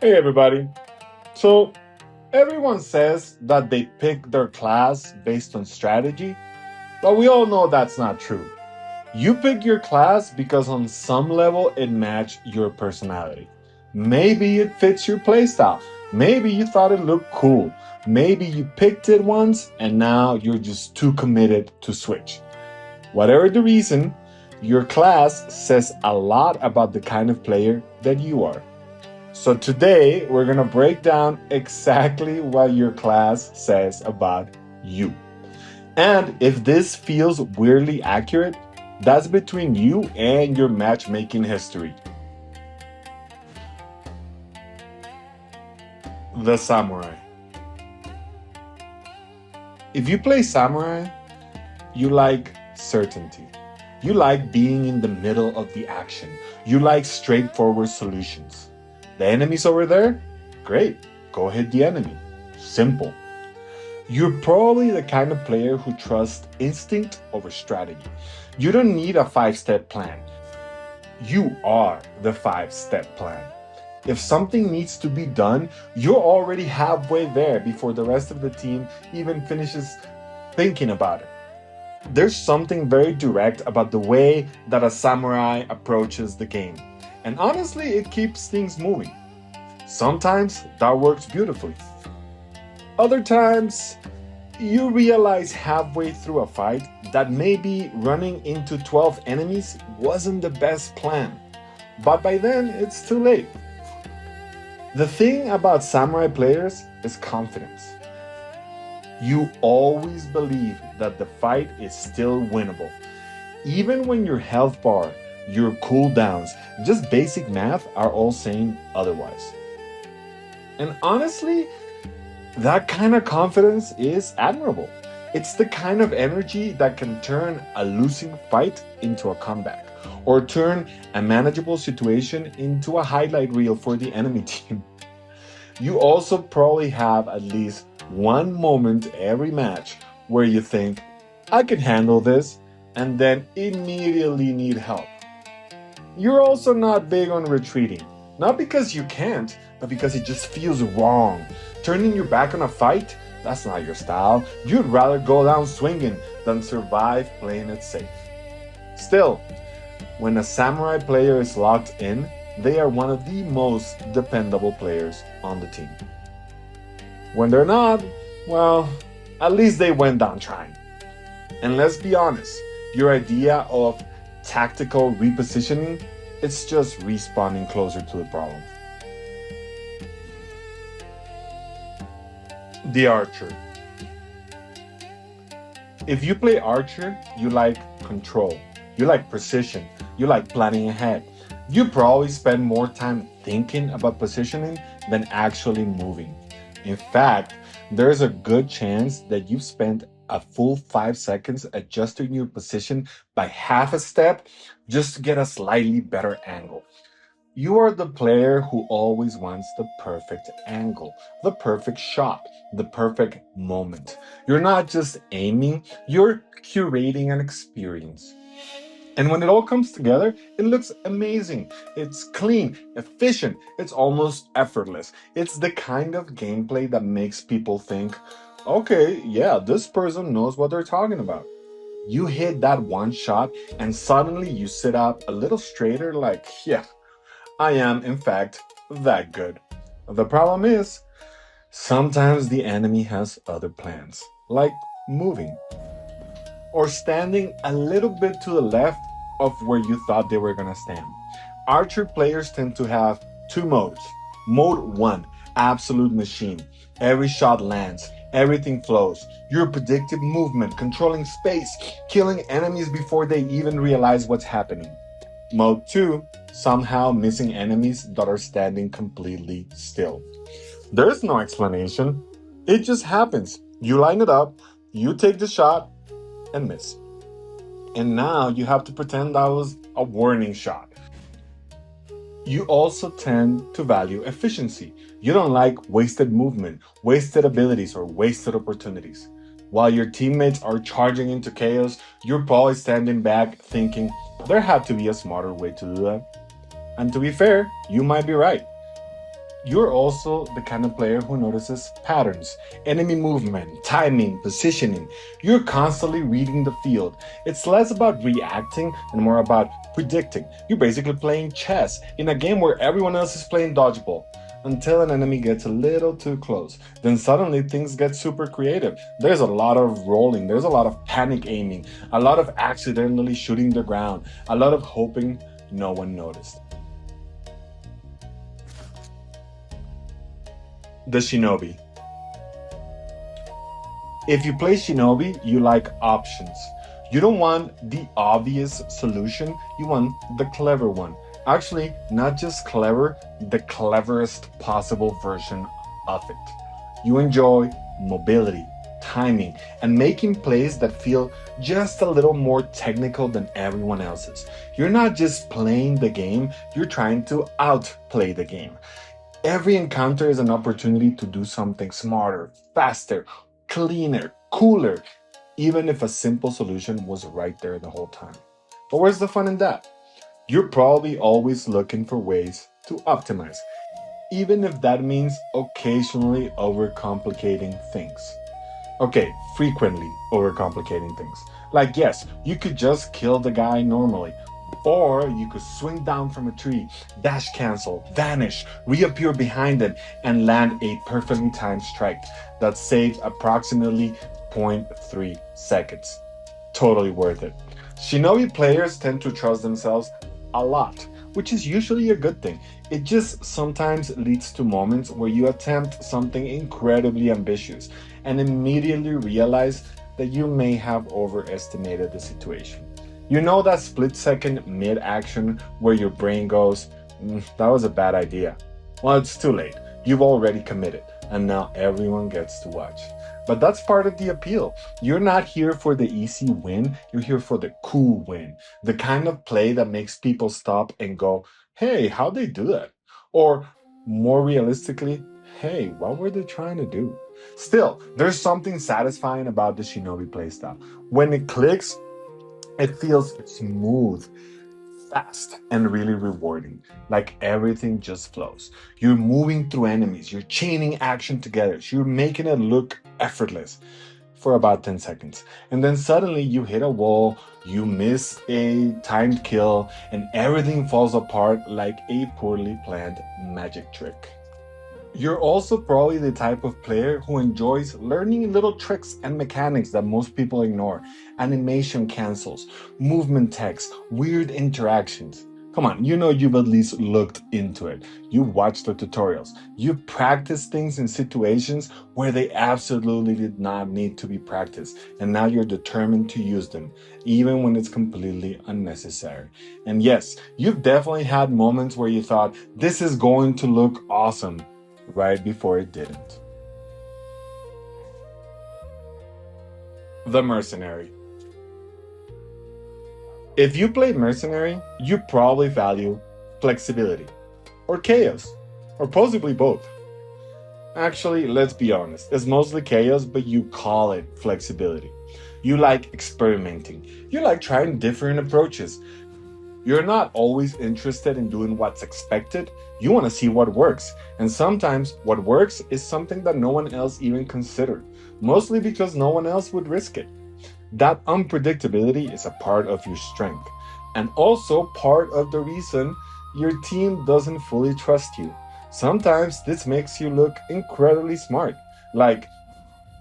Hey everybody. So, everyone says that they pick their class based on strategy, but we all know that's not true. You pick your class because on some level it matched your personality. Maybe it fits your playstyle. Maybe you thought it looked cool. Maybe you picked it once and now you're just too committed to switch. Whatever the reason, your class says a lot about the kind of player that you are. So today we're gonna break down exactly what your class says about you. And if this feels weirdly accurate, that's between you and your matchmaking history. The Samurai. If you play Samurai, you like certainty. You like being in the middle of the action. You like straightforward solutions. The enemy's over there? Great, go hit the enemy. Simple. You're probably the kind of player who trusts instinct over strategy. You don't need a 5 step plan. You are the 5 step plan. If something needs to be done, you're already halfway there before the rest of the team even finishes thinking about it. There's something very direct about the way that a samurai approaches the game. And honestly, it keeps things moving. Sometimes that works beautifully. Other times, you realize halfway through a fight that maybe running into 12 enemies wasn't the best plan. But by then, it's too late. The thing about samurai players is confidence. You always believe that the fight is still winnable. Even when your health bar, your cooldowns, just basic math are all saying otherwise. And honestly, that kind of confidence is admirable. It's the kind of energy that can turn a losing fight into a comeback, or turn a manageable situation into a highlight reel for the enemy team. You also probably have at least one moment every match where you think, I can handle this, and then immediately need help. You're also not big on retreating. Not because you can't, but because it just feels wrong. Turning your back on a fight? That's not your style. You'd rather go down swinging than survive playing it safe. Still, when a samurai player is locked in, they are one of the most dependable players on the team. When they're not, well, at least they went down trying. And let's be honest, your idea of tactical repositioning, it's just respawning closer to the problem. The Archer. If you play Archer, you like control, you like precision, you like planning ahead. You probably spend more time thinking about positioning than actually moving. In fact, there's a good chance that you've spent a full 5 seconds adjusting your position by half a step just to get a slightly better angle. You are the player who always wants the perfect angle, the perfect shot, the perfect moment. You're not just aiming, you're curating an experience. And when it all comes together, it looks amazing. It's clean, efficient, it's almost effortless. It's the kind of gameplay that makes people think, okay, yeah, this person knows what they're talking about. You hit that one shot, and suddenly you sit up a little straighter, like, yeah, I am, in fact, that good. The problem is, sometimes the enemy has other plans, like moving, or standing a little bit to the left of where you thought they were gonna stand. Archer players tend to have two modes. Mode 1, absolute machine. Every shot lands, everything flows. Your predictive movement, controlling space, killing enemies before they even realize what's happening. Mode 2, somehow missing enemies that are standing completely still. There's no explanation. It just happens. You line it up, you take the shot, and miss. And now you have to pretend that was a warning shot. You also tend to value efficiency. You don't like wasted movement, wasted abilities, or wasted opportunities. While your teammates are charging into chaos, you're probably standing back thinking, there had to be a smarter way to do that. And to be fair, you might be right. You're also the kind of player who notices patterns, enemy movement, timing, positioning. You're constantly reading the field. It's less about reacting and more about predicting. You're basically playing chess in a game where everyone else is playing dodgeball. Until an enemy gets a little too close. Then suddenly things get super creative. There's a lot of rolling, there's a lot of panic aiming, a lot of accidentally shooting the ground, a lot of hoping no one noticed. The Shinobi. If you play Shinobi, you like options. You don't want the obvious solution, you want the clever one. Actually, not just clever, the cleverest possible version of it. You enjoy mobility, timing, and making plays that feel just a little more technical than everyone else's. You're not just playing the game, you're trying to outplay the game. Every encounter is an opportunity to do something smarter, faster, cleaner, cooler, even if a simple solution was right there the whole time. But where's the fun in that? You're probably always looking for ways to optimize, even if that means occasionally overcomplicating things. Okay, frequently overcomplicating things. Like, yes, you could just kill the guy normally, or you could swing down from a tree, dash cancel, vanish, reappear behind it, and land a perfectly timed strike that saves approximately zero point 0.3 seconds. Totally worth it. Shinobi players tend to trust themselves a lot, which is usually a good thing. It just sometimes leads to moments where you attempt something incredibly ambitious and immediately realize that you may have overestimated the situation. You know that split second mid action where your brain goes, that was a bad idea. Well, it's too late. You've already committed, and now everyone gets to watch. But that's part of the appeal. You're not here for the easy win, you're here for the cool win. The kind of play that makes people stop and go, hey, how'd they do that? Or more realistically, hey, what were they trying to do? Still, there's something satisfying about the Shinobi playstyle. When it clicks, it feels smooth, fast, and really rewarding. Like everything just flows. You're moving through enemies, you're chaining action together, you're making it look effortless for about 10 seconds. And then suddenly you hit a wall, you miss a timed kill, and everything falls apart like a poorly planned magic trick. You're also probably the type of player who enjoys learning little tricks and mechanics that most people ignore. Animation cancels, movement text, weird interactions. Come on, you know you've at least looked into it. You watched the tutorials. You practiced things in situations where they absolutely did not need to be practiced. And now you're determined to use them, even when it's completely unnecessary. And yes, you've definitely had moments where you thought, this is going to look awesome right before it didn't. The Mercenary. If you play Mercenary, you probably value flexibility, or chaos, or possibly both. Actually, let's be honest, it's mostly chaos, but you call it flexibility. You like experimenting, you like trying different approaches. You're not always interested in doing what's expected. You want to see what works. And sometimes what works is something that no one else even considered, mostly because no one else would risk it. That unpredictability is a part of your strength, and also part of the reason your team doesn't fully trust you. Sometimes this makes you look incredibly smart. Like,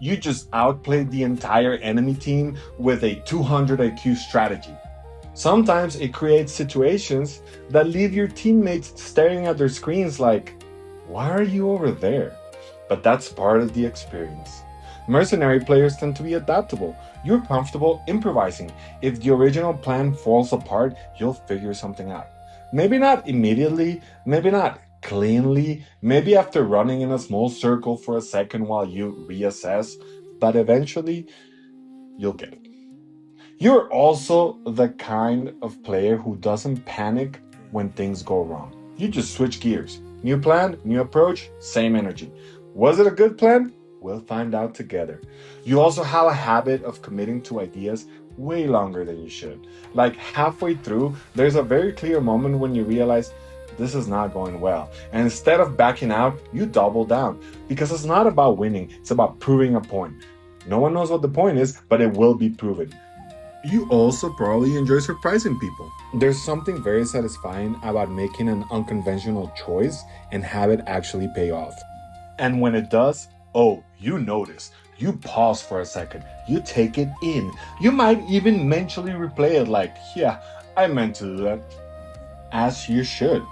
you just outplayed the entire enemy team with a 200 IQ strategy. Sometimes it creates situations that leave your teammates staring at their screens like, why are you over there? But that's part of the experience. Mercenary players tend to be adaptable. You're comfortable improvising. If the original plan falls apart, you'll figure something out. Maybe not immediately, maybe not cleanly, maybe after running in a small circle for a second while you reassess, but eventually you'll get it. You're also the kind of player who doesn't panic when things go wrong. You just switch gears. New plan, new approach, same energy. Was it a good plan? We'll find out together. You also have a habit of committing to ideas way longer than you should. Like halfway through, there's a very clear moment when you realize this is not going well. And instead of backing out, you double down. Because it's not about winning, it's about proving a point. No one knows what the point is, but it will be proven. You also probably enjoy surprising people. There's something very satisfying about making an unconventional choice and have it actually pay off. And when it does, oh, you notice. You pause for a second. You take it in. You might even mentally replay it like, yeah, I meant to do that. As you should.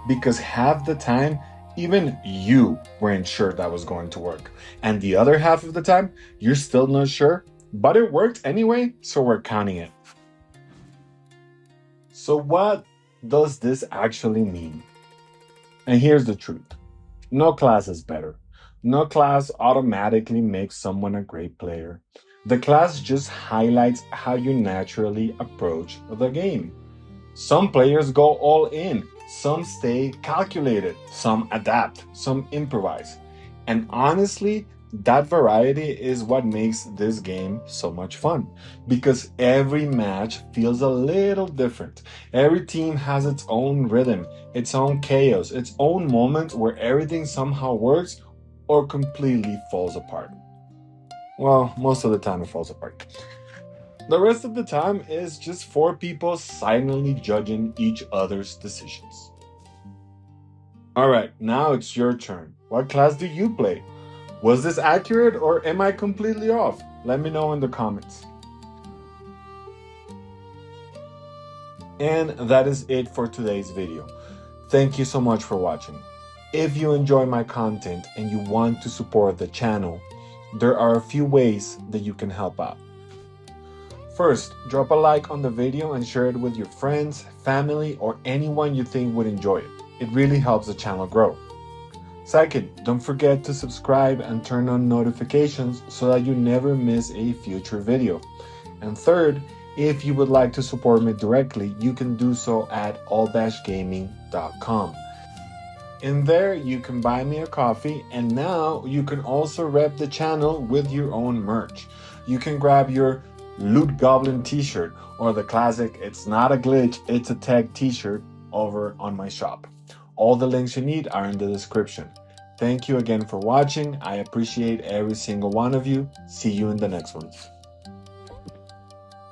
Because half the time, even you weren't sure that was going to work. And the other half of the time, you're still not sure, but it worked anyway, so we're counting it. So, what does this actually mean? And here's the truth. No class is better. No class automatically makes someone a great player. The class just highlights how you naturally approach the game. Some players go all in, some stay calculated, some adapt, some improvise. And honestly, that variety is what makes this game so much fun because every match feels a little different. Every team has its own rhythm, its own chaos, its own moments where everything somehow works or completely falls apart. Well, most of the time it falls apart. The rest of the time is just four people silently judging each other's decisions. Alright, now it's your turn. What class do you play? Was this accurate or am I completely off? Let me know in the comments. And that is it for today's video. Thank you so much for watching. If you enjoy my content and you want to support the channel, there are a few ways that you can help out. First, drop a like on the video and share it with your friends, family, or anyone you think would enjoy it. It really helps the channel grow. Second, don't forget to subscribe and turn on notifications so that you never miss a future video. And third, if you would like to support me directly, you can do so at all-gaming.com. In there, you can buy me a coffee, and now you can also rep the channel with your own merch. You can grab your Loot Goblin t-shirt or the classic It's Not a Glitch, It's a Tech t-shirt over on my shop. All the links you need are in the description. Thank you again for watching. I appreciate every single one of you. See you in the next ones.